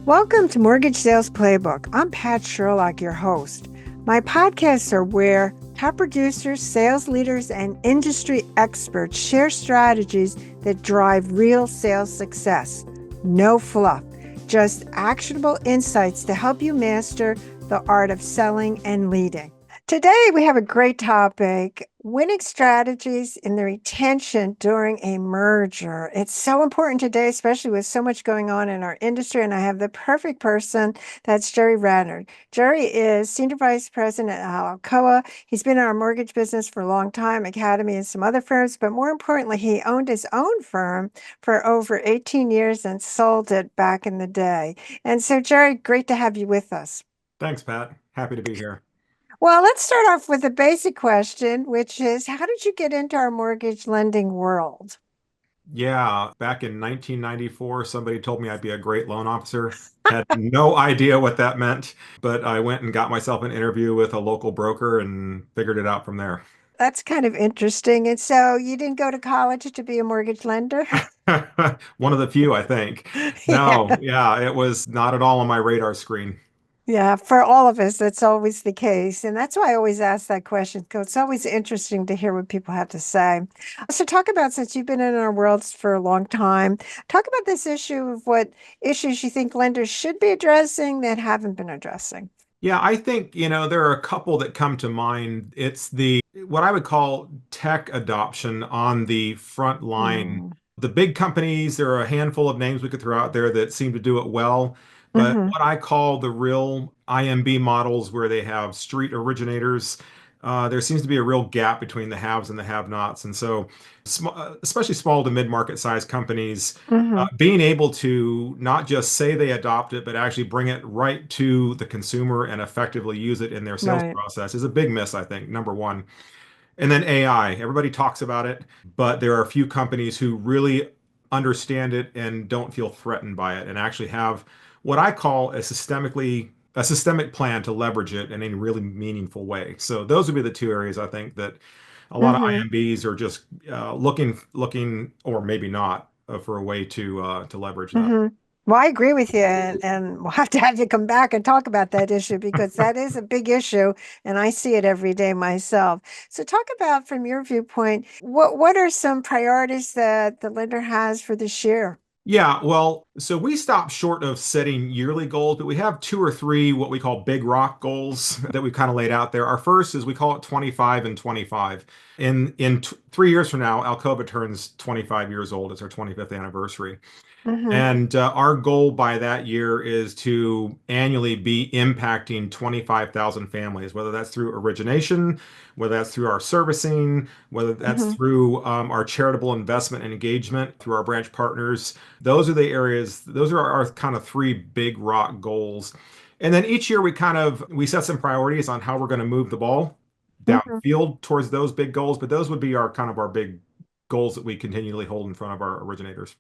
Welcome to Mortgage Sales Playbook. I'm Pat Sherlock, your host. My podcasts are where top producers, sales leaders, and industry experts share strategies that drive real sales success. No fluff, just actionable insights to help you master the art of selling and leading. Today, we have a great topic, winning strategies in the retention during a merger. It's so important today, especially with so much going on in our industry. And I have the perfect person. That's Jerry Rader. Jerry is Senior Vice President at ALCOVA. He's been in our mortgage business for a long time, Academy and some other firms. But more importantly, he owned his own firm for over 18 years and sold it back in the day. And so, Jerry, great to have you with us. Thanks, Pat. Happy to be here. Well, let's start off with a basic question, which is how did you get into our mortgage lending world? Yeah, back in 1994, somebody told me I'd be a great loan officer. Had no idea what that meant, but I went and got myself an interview with a local broker and figured it out from there. That's kind of interesting. And so you didn't go to college to be a mortgage lender? One of the few, I think. Yeah. No, yeah, it was not at all on my radar screen. Yeah, for all of us, that's always the case. And that's why I always ask that question, because it's always interesting to hear what people have to say. So, talk about since you've been in our worlds for a long time, talk about this issue of what issues you think lenders should be addressing that haven't been addressing. Yeah, I think, there are a couple that come to mind. It's the what I would call tech adoption on the front line. Mm. The big companies, there are a handful of names we could throw out there that seem to do it well, but Hmm. what I call the real IMB models where they have street originators, there seems to be a real gap between the haves and the have-nots. And so, especially small to mid-market size companies, Hmm. being able to not just say they adopt it, but actually bring it right to the consumer and effectively use it in their sales Right. process is a big miss, I think, number one. And then AI, everybody talks about it, but there are a few companies who really understand it and don't feel threatened by it and actually have what I call a systemic plan to leverage it in a really meaningful way. So those would be the two areas I think that a lot of Hmm. IMBs are just looking, or maybe not, for a way to leverage that. Hmm. Well, I agree with you, and we'll have to have you come back and talk about that issue because that is a big issue, and I see it every day myself. So, talk about from your viewpoint, what are some priorities that the lender has for this year? Yeah, well, so we stop short of setting yearly goals, but we have two or three what we call big rock goals that we kind of laid out there. Our first is we call it 25 and 25. In 3 years from now, Alcova turns 25 years old. It's our 25th anniversary. Hmm. And our goal by that year is to annually be impacting 25,000 families, whether that's through origination, whether that's through our servicing, whether that's Hmm. through our charitable investment and engagement through our branch partners. Those are the areas, those are our kind of three big rock goals. And then each year we set some priorities on how we're going to move the ball Hmm. downfield towards those big goals, but those would be our big goals that we continually hold in front of our originators.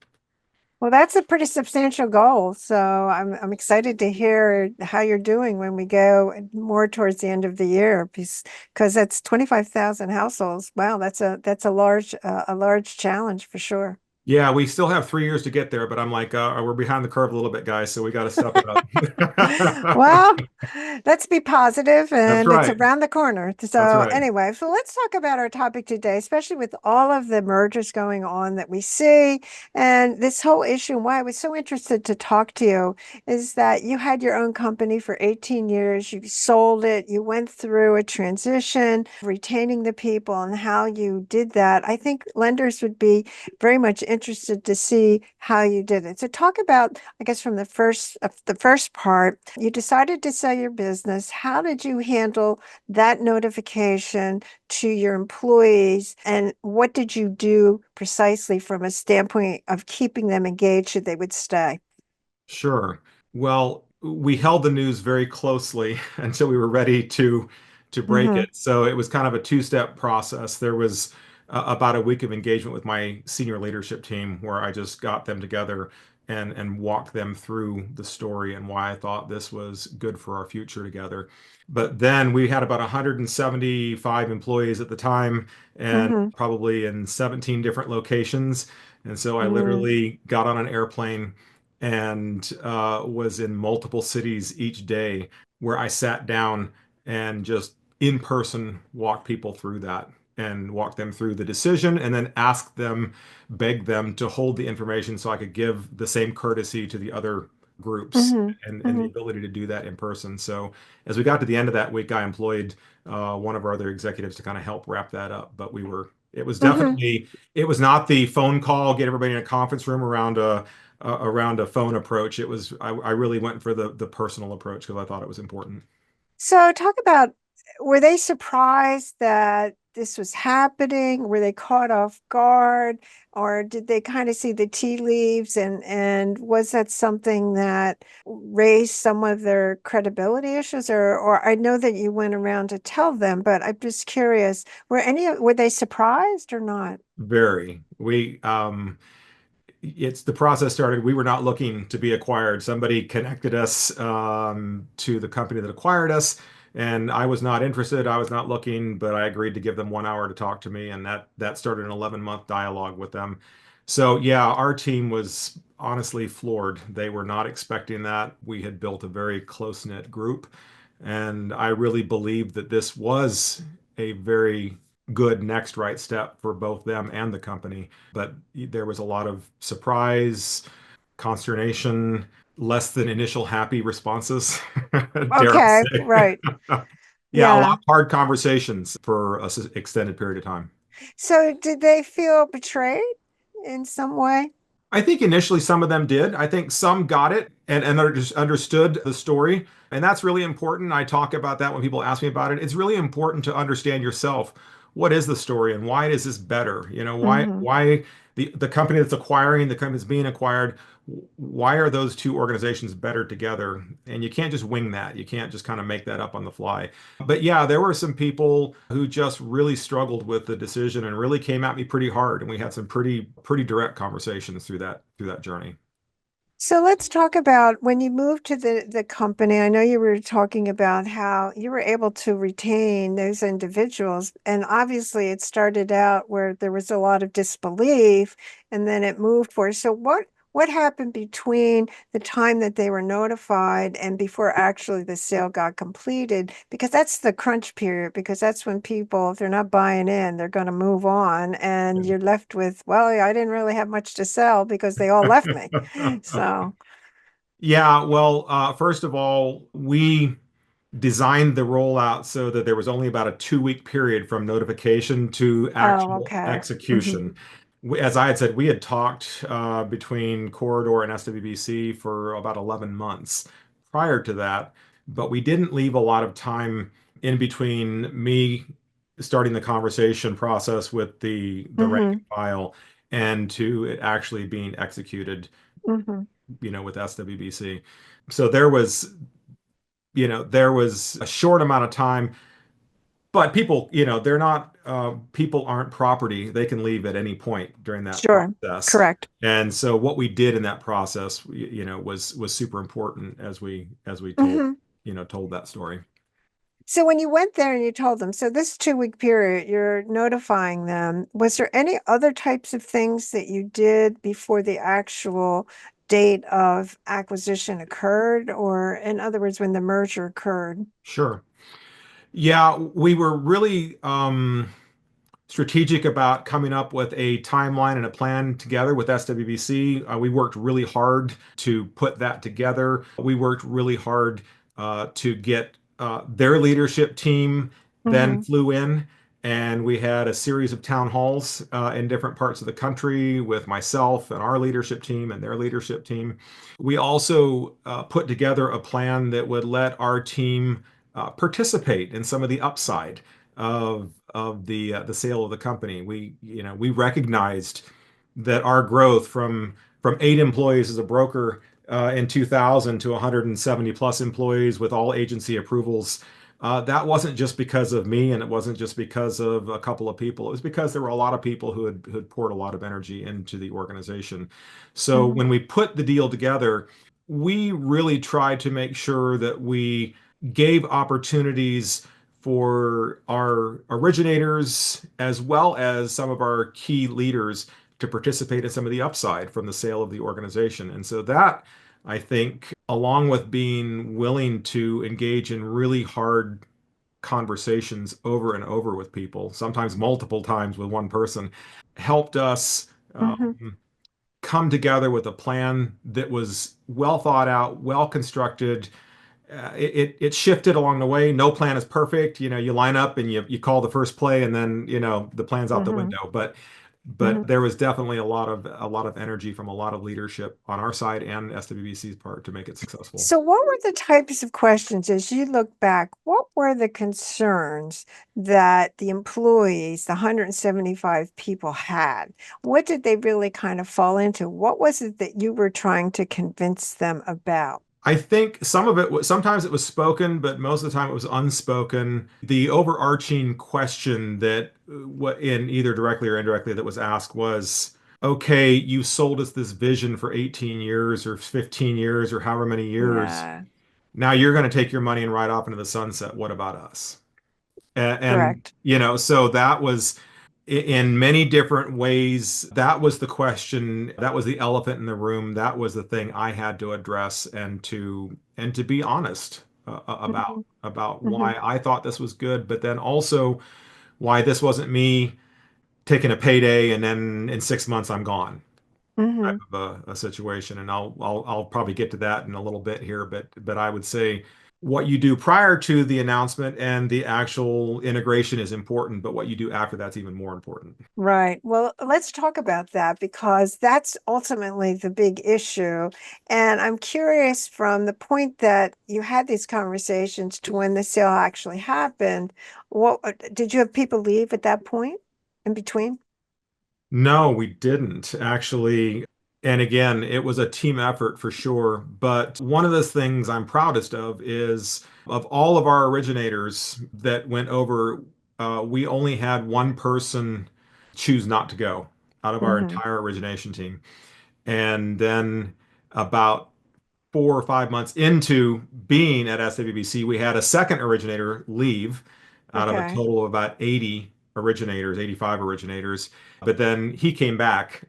Well, that's a pretty substantial goal. So I'm excited to hear how you're doing when we go more towards the end of the year, because that's 25,000 households. Wow, that's a large challenge for sure. Yeah, we still have 3 years to get there, but I'm like, we're behind the curve a little bit, guys, so we got to step it up. Well, let's be positive, That's and it's right. around the corner. That's So, right. anyway, so let's talk about our topic today, especially with all of the mergers going on that we see. And this whole issue, and why I was so interested to talk to you is that you had your own company for 18 years, you sold it, you went through a transition, retaining the people, and how you did that. I think lenders would be very much interested to see how you did it. So, talk about I guess from the first part, you decided to sell your business. How did you handle that notification to your employees? And what did you do precisely from a standpoint of keeping them engaged so they would stay? Sure. Well, we held the news very closely until we were ready to break Hmm. it. So it was kind of a two-step process. There was about a week of engagement with my senior leadership team where I just got them together and walked them through the story and why I thought this was good for our future together. But then we had about 175 employees at the time and Hmm. probably in 17 different locations. And so I Mm. literally got on an airplane and was in multiple cities each day where I sat down and just in person walked people through that and walked them through the decision and then asked them, begged them to hold the information so I could give the same courtesy to the other groups Hmm. and the Hmm. ability to do that in person. So as we got to the end of that week, I employed one of our other executives to kind of help wrap that up. But it was Hmm. definitely, it was not the phone call, get everybody in a conference room around a phone approach. I really went for the personal approach because I thought it was important. So talk about, were they surprised that this was happening? Were they caught off guard? Or did they kind of see the tea leaves, and was that something that raised some of their credibility issues? Or I know that you went around to tell them, but I'm just curious, were they surprised or not? Very. It's the process started. We were not looking to be acquired. Somebody connected us to the company that acquired us, and I was not interested. I was not looking, but I agreed to give them 1 hour to talk to me, and that started an 11-month dialogue with them. So yeah, our team was honestly floored. They were not expecting that. We had built a very close-knit group, and I really believed that this was a very good next right step for both them and the company. But there was a lot of surprise, consternation, less than initial happy responses, dare I Okay, say. right. Yeah, a Yeah. lot of hard conversations for an extended period of time. So did they feel betrayed in some way? I think initially some of them did. I think some got it and just understood the story. And that's really important. I talk about that when people ask me about it. It's really important to understand yourself. What is the story and why is this better? Hmm. Why the company that's acquiring, the company that's being acquired, why are those two organizations better together? And you can't just wing that. You can't just kind of make that up on the fly. But yeah, there were some people who just really struggled with the decision and really came at me pretty hard. And we had some pretty direct conversations through that journey. So let's talk about when you moved to the company. I know you were talking about how you were able to retain those individuals, and obviously it started out where there was a lot of disbelief, and then it moved forward. So what happened between the time that they were notified and before actually the sale got completed? Because that's the crunch period, because that's when people, if they're not buying in, they're going to move on, and you're left with, well, I didn't really have much to sell because they all left me. So, Yeah, well, first of all, we designed the rollout so that there was only about a 2 week period from notification to oh, actual okay. Hmm. execution. As I had said, we had talked between Corridor and SWBC for about 11 months prior to that, but we didn't leave a lot of time in between me starting the conversation process with the rank and Hmm. file and to it actually being executed, Hmm. with SWBC. So there was a short amount of time, but people, they're not, people aren't property. They can leave at any point during that Sure. process. Correct. And so what we did in that process, was super important as we Hmm. told that story. So when you went there and you told them, so this 2 week period, you're notifying them, was there any other types of things that you did before the actual date of acquisition occurred? Or in other words, when the merger occurred? Sure. Yeah, we were really strategic about coming up with a timeline and a plan together with SWBC. We worked really hard to put that together. We worked really hard to get their leadership team then Hmm. flew in. And we had a series of town halls in different parts of the country with myself and our leadership team and their leadership team. We also put together a plan that would let our team participate in some of the upside of the sale of the company. We recognized that our growth from 8 employees as a broker in 2000 to 170 plus employees with all agency approvals. That wasn't just because of me, and it wasn't just because of a couple of people. It was because there were a lot of people who had poured a lot of energy into the organization. So Hmm. when we put the deal together, we really tried to make sure that we gave opportunities for our originators as well as some of our key leaders to participate in some of the upside from the sale of the organization. And so that, I think, along with being willing to engage in really hard conversations over and over with people, sometimes multiple times with one person, helped us Hmm. come together with a plan that was well thought out, well constructed. It shifted along the way. No plan is perfect. You line up and you call the first play, and then the plan's out the Hmm. window. But Hmm. there was definitely a lot of energy from a lot of leadership on our side and SWBC's part to make it successful. So, what were the types of questions as you look back? What were the concerns that the employees, the 175 people, had? What did they really kind of fall into? What was it that you were trying to convince them about? I think some of it was sometimes it was spoken, but most of the time it was unspoken. The overarching question that what in either directly or indirectly that was asked was, okay, you sold us this vision for 18 years or 15 years or however many years. Yeah, Now you're going to take your money and ride off into the sunset. What about us? And correct. so that was in many different ways. That was the question. That was the elephant in the room. That was the thing I had to address and to be honest Hmm. about Hmm. why I thought this was good, but then also why this wasn't me taking a payday and then in 6 months I'm gone type Hmm. of a situation. And I'll probably get to that in a little bit here, but I would say what you do prior to the announcement and the actual integration is important, but what you do after that's even more important. Right. Well, let's talk about that because that's ultimately the big issue. And I'm curious from the point that you had these conversations to when the sale actually happened, what did you have people leave at that point in between? No, we didn't actually. And again, it was a team effort for sure. But one of the things I'm proudest of is of all of our originators that went over, we only had one person choose not to go out of our Hmm. entire origination team. And then about 4 or 5 months into being at SWBC, we had a second originator leave out of a Okay. total of about 80 originators, 85 originators. But then he came back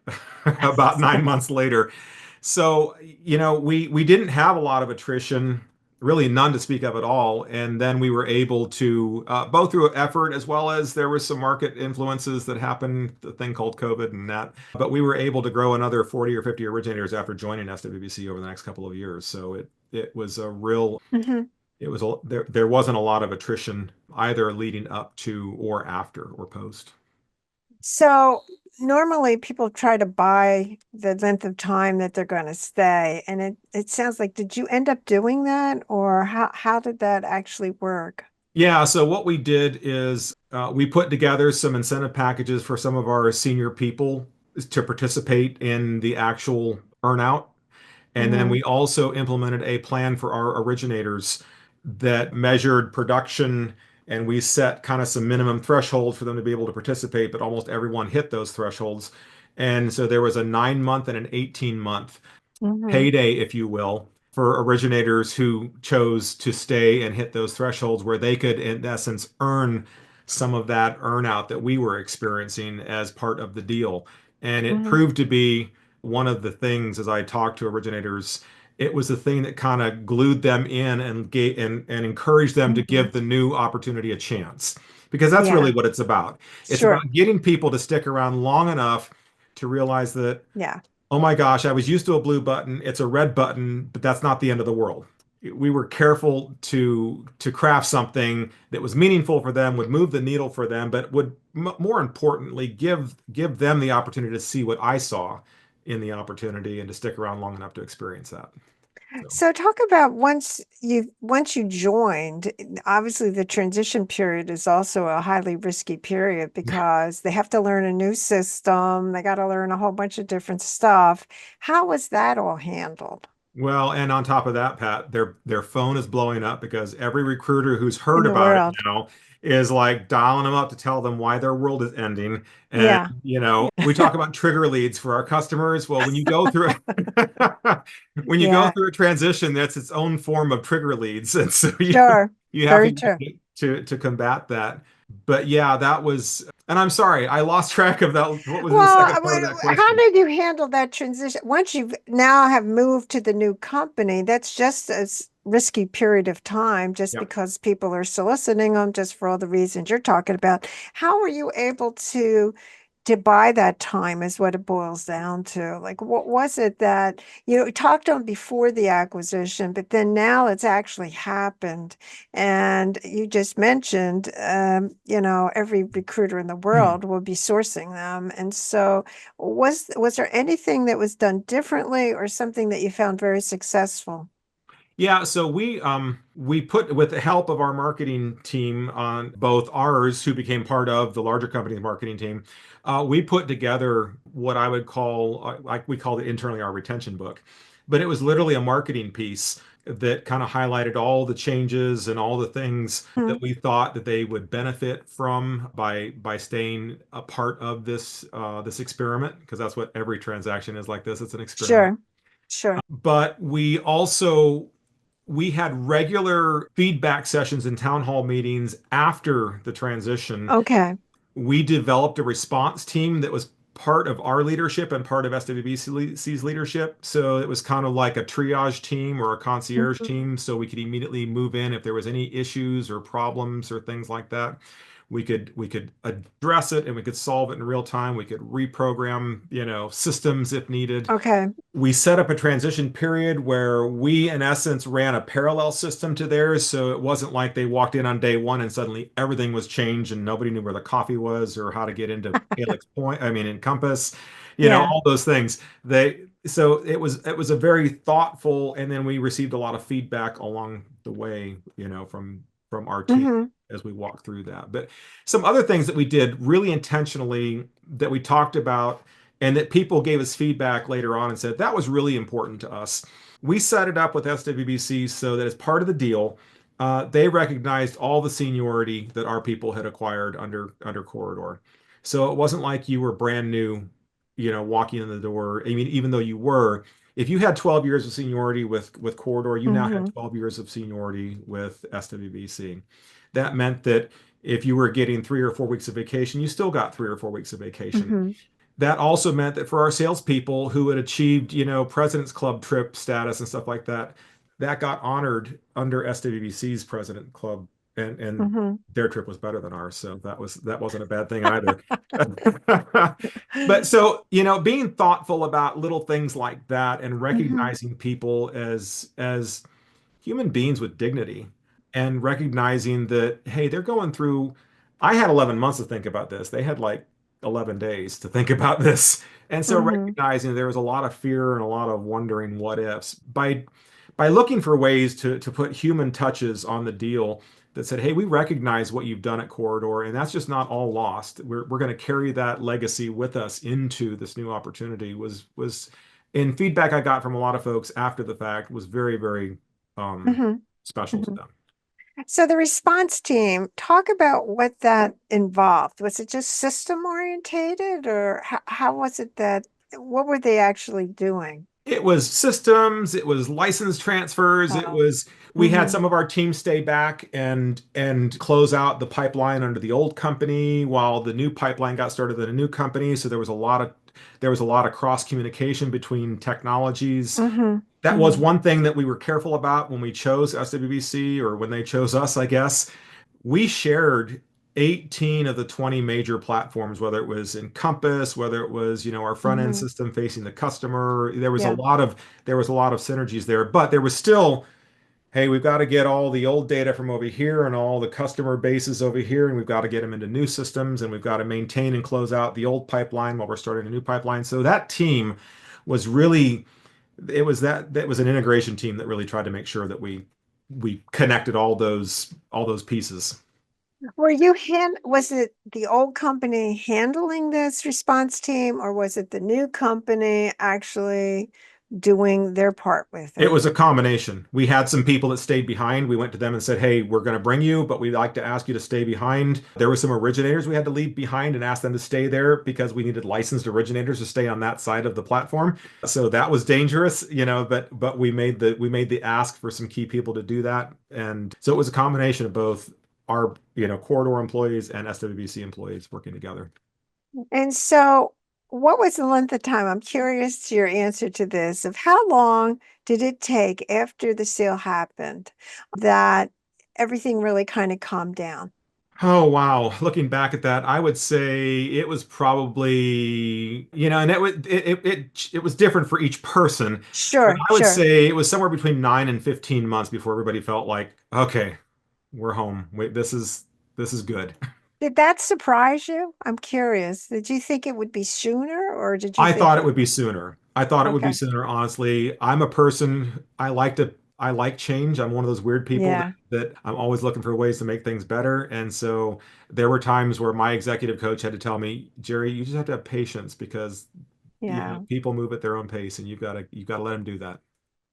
about 9 months later. So, we didn't have a lot of attrition, really none to speak of at all. And then we were able to, both through effort as well as there was some market influences that happened, the thing called COVID and that. But we were able to grow another 40 or 50 originators after joining SWBC over the next couple of years. So it was a real, Hmm. there wasn't a lot of attrition either leading up to or after or post. So normally people try to buy the length of time that they're going to stay. And it sounds like, did you end up doing that or how did that actually work? Yeah, so what we did is we put together some incentive packages for some of our senior people to participate in the actual earnout. And then Hmm. we also implemented a plan for our originators that measured production, and we set kind of some minimum thresholds for them to be able to participate, but almost everyone hit those thresholds. And so there was a 9 month and an 18 month Hmm. payday, if you will, for originators who chose to stay and hit those thresholds where they could, in essence, earn some of that earnout that we were experiencing as part of the deal. And it Hmm. proved to be one of the things as I talked to originators, it was the thing that kind of glued them in and gave and encouraged them to Hmm. give the new opportunity a chance. Because that's really Yeah, what it's about. It's about sure. getting people to stick around long enough to realize that Yeah. oh my gosh, I was used to a blue button. It's a red button, but that's not the end of the world. We were careful to craft something that was meaningful for them, would move the needle for them, but would more importantly give them the opportunity to see what I saw in the opportunity and to stick around long enough to experience that. So, So talk about once you joined, obviously the transition period is also a highly risky period because they have to learn a new system, they got to learn a whole bunch of different stuff. How was that all handled well, and on top of that, Pat, their phone is blowing up because every recruiter who's heard in the about it world? now is like dialing them up to tell them why their world is ending. And Yeah. we talk about trigger leads for our customers. Well, when you go through when you go Yeah, through a transition, that's its own form of trigger leads, and so you sure. you have Very to true. to combat that. But yeah, that was And I'm sorry, I lost track of that. What was the Well, second part of that how question? did you handle that transition? Once you've now have moved to the new company, that's just a risky period of time just Yep. because people are soliciting them just for all the reasons you're talking about. How were you able to buy that time is what it boils down to. Like, what was it that you talked on before the acquisition, but then now it's actually happened? And you just mentioned, every recruiter in the world will be sourcing them. And so, was there anything that was done differently, or something that you found very successful? Yeah, so we put with the help of our marketing team on both ours, who became part of the larger company's marketing team, we put together what I would call like we called it internally our retention book. But it was literally a marketing piece that kind of highlighted all the changes and all the things that Hmm. we thought that they would benefit from by staying a part of this experiment, because that's what every transaction is like this. It's an experiment. Sure, sure. But we had regular feedback sessions and town hall meetings after the transition. Okay. We developed a response team that was part of our leadership and part of SWBC's leadership. So it was kind of like a triage team or a concierge Mhm. team. So we could immediately move in if there was any issues or problems or things like that. We could address it and we could solve it in real time. We could reprogram, systems if needed. Okay. We set up a transition period where we, in essence, ran a parallel system to theirs. So it wasn't like they walked in on day one and suddenly everything was changed and nobody knew where the coffee was or how to get into Helix Point, I mean, Encompass, Yeah. all those things. So it was a very thoughtful, and then we received a lot of feedback along the way, from our team Hmm. as we walked through that. But some other things that we did really intentionally that we talked about and that people gave us feedback later on and said that was really important to us. We set it up with SWBC so that as part of the deal, they recognized all the seniority that our people had acquired under Corridor. So it wasn't like you were brand new, walking in the door. I mean, even though you were, if you had 12 years of seniority with Corridor, you now had Hmm. 12 years of seniority with SWBC. That meant that if you were getting 3 or 4 weeks of vacation, you still got 3 or 4 weeks of vacation. Hmm. That also meant that for our salespeople who had achieved, President's Club trip status and stuff like that, that got honored under SWBC's President Club, and Hmm. their trip was better than ours, so that wasn't a bad thing either. But so, being thoughtful about little things like that and Hmm. recognizing people as human beings with dignity and recognizing that, hey, they're going through. I had 11 months to think about this. They had like 11 days to think about this. And so Hmm. recognizing there was a lot of fear and a lot of wondering what ifs by looking for ways to put human touches on the deal that said, hey, we recognize what you've done at Corridor, and that's just not all lost. We're going to carry that legacy with us into this new opportunity was in feedback I got from a lot of folks after the fact was very, very um, Hmm. special to Hmm. them. So the response team, talk about what that involved. Was it just system orientated, or how was it that, what were they actually doing? It was systems, it was license transfers, we had Hmm. some of our team stay back and close out the pipeline under the old company while the new pipeline got started in a new company. So there was a lot of cross communication between technologies. Hmm. That was Hmm. one thing that we were careful about when we chose SWBC, or when they chose us, I guess. We shared 18 of the 20 major platforms, whether it was Encompass, whether it was, our front end Hmm. system facing the customer. Yeah. There was a lot of synergies there, but there was still, hey, we've got to get all the old data from over here and all the customer bases over here, and we've got to get them into new systems, and we've got to maintain and close out the old pipeline while we're starting a new pipeline. So that team was really, that was an integration team that really tried to make sure that we connected all those pieces. Was it the old company handling this response team, or was it the new company actually doing their part with It it? was a combination. We had some people that stayed behind. We went to them and said, "Hey, we're going to bring you, but we'd like to ask you to stay behind." There were some originators we had to leave behind and ask them to stay there because we needed licensed originators to stay on that side of the platform. So that was dangerous, but we made the ask for some key people to do that. And so it was a combination of both our, corridor employees and SWBC employees working together. And so, what was the length of time? I'm curious to your answer to this of how long did it take after the sale happened that everything really kind of calmed down? Oh wow. Looking back at that, I would say it was probably, and it was different for each person, but Sure, I would sure. say it was somewhere between 9 and 15 months before everybody felt like, okay, we're home. Wait, this is good. Did that surprise you? I'm curious. Did you think it would be sooner or did you I think thought it it? would be sooner. I thought it would be Okay. sooner, honestly. I'm a person, I like change. I'm one of those weird people that, Yeah, that I'm always looking for ways to make things better. And so there were times where my executive coach had to tell me, Jerry, you just have to have patience because, yeah, people move at their own pace and you've got to let them do that.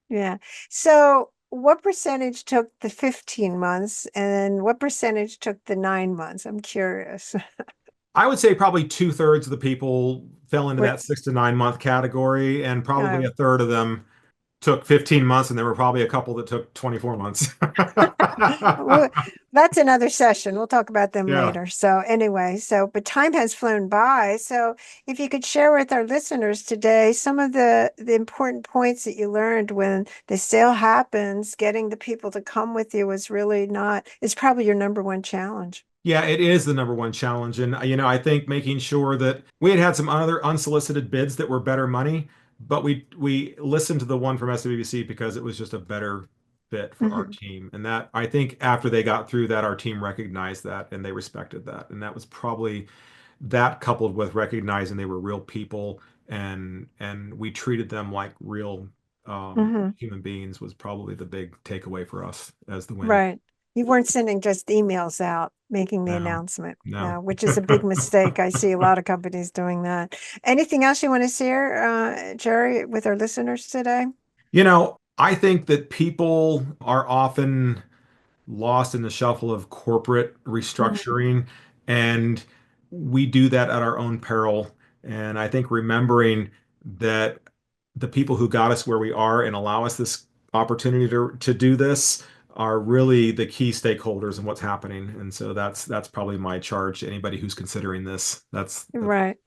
yeah. So, what percentage took the 15 months and what percentage took the 9 months? I'm curious. I would say probably 2/3 of the people fell into What, that 6 to 9 month category, and probably uh, a third of them took 15 months, and there were probably a couple that took 24 months. Well, that's another session. We'll talk about them Yeah. later. So anyway, but time has flown by. So if you could share with our listeners today some of the important points that you learned when the sale happens, getting the people to come with you was really not, it's probably your number one challenge. Yeah, it is the number one challenge. And, I think making sure that we had some other unsolicited bids that were better money, but we listened to the one from SWBC because it was just a better fit for our Hmm. team. And that, I think after they got through that, our team recognized that and they respected that. And that was probably that, coupled with recognizing they were real people and we treated them like real Hmm. human beings, was probably the big takeaway for us as the win. Right. You weren't sending just emails out making the No, announcement, no. which is a big mistake. I see a lot of companies doing that. Anything else you want to share, Jerry, with our listeners today? I think that people are often lost in the shuffle of corporate Mhm. restructuring, and we do that at our own peril. And I think remembering that the people who got us where we are and allow us this opportunity to do this are really the key stakeholders in what's happening. And so that's probably my charge to anybody who's considering this. That's Right.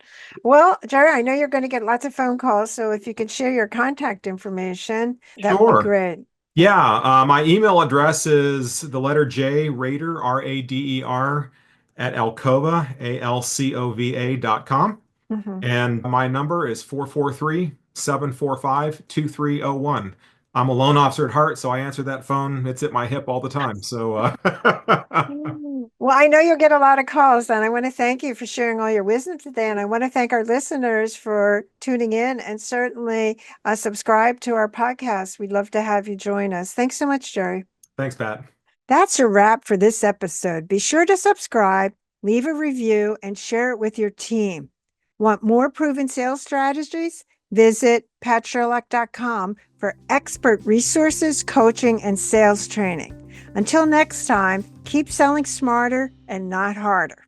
Well, Jerry, I know you're going to get lots of phone calls, so if you could share your contact information, that would be sure. great. Yeah, my email address is the letter J, Rader, Rader, at Alcova, ALCOVA.com. Hmm. And my number is 443-745-2301. I'm a loan officer at heart, so I answer that phone. It's at my hip all the time. So, Well, I know you'll get a lot of calls, and I want to thank you for sharing all your wisdom today. And I want to thank our listeners for tuning in and certainly subscribe to our podcast. We'd love to have you join us. Thanks so much, Jerry. thanks, Pat. That's a wrap for this episode. Be sure to subscribe, leave a review, and share it with your team. Want more proven sales strategies? Visit patsherlock.com for expert resources, coaching, and sales training. Until next time, keep selling smarter and not harder.